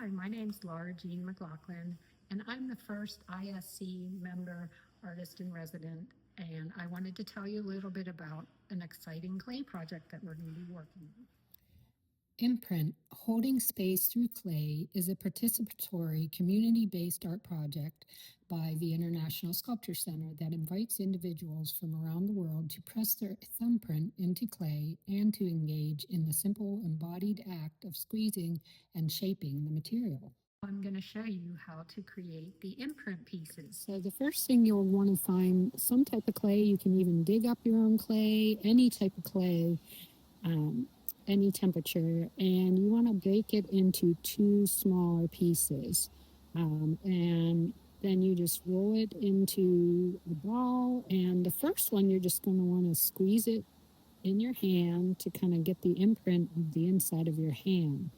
Hi, my name's Laura Jean McLaughlin, and I'm the first ISC member artist in resident. And I wanted to tell you a little bit about an exciting clay project that we're going to be working on. Imprint, Holding Space Through Clay, is a participatory, community-based art project by the International Sculpture Center that invites individuals from around the world to press their thumbprint into clay and to engage in the simple embodied act of squeezing and shaping the material. I'm going to show you how to create the imprint pieces. So the first thing you'll want to find some type of clay. You can even dig up your own clay, any type of clay. Any temperature, and you want to bake it into 2 smaller pieces, and then you just roll it into a ball. And the first one, you're just going to want to squeeze it in your hand to kind of get the imprint of the inside of your hand,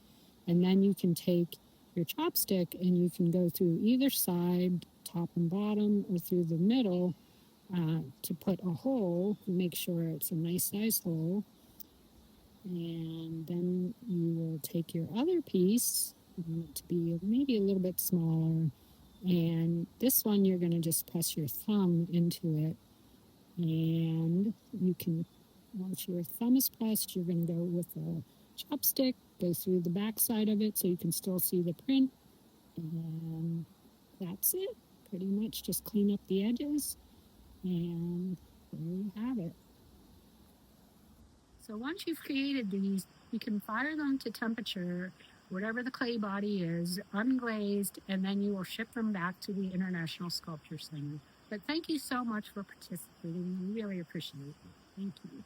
and then you can take your chopstick and you can go through either side, top and bottom, or through the middle, to put a hole. Make sure it's a nice size hole. And then you will take your other piece, you want it to be maybe a little bit smaller, and this one you're going to just press your thumb into it, and you can, once your thumb is pressed, you're going to go with a chopstick, go through the back side of it so you can still see the print, and that's it. Pretty much just clean up the edges, and there you have it. So once you've created these, you can fire them to temperature, whatever the clay body is, unglazed, and then you will ship them back to the International Sculpture Center. But thank you so much for participating. We really appreciate it. Thank you.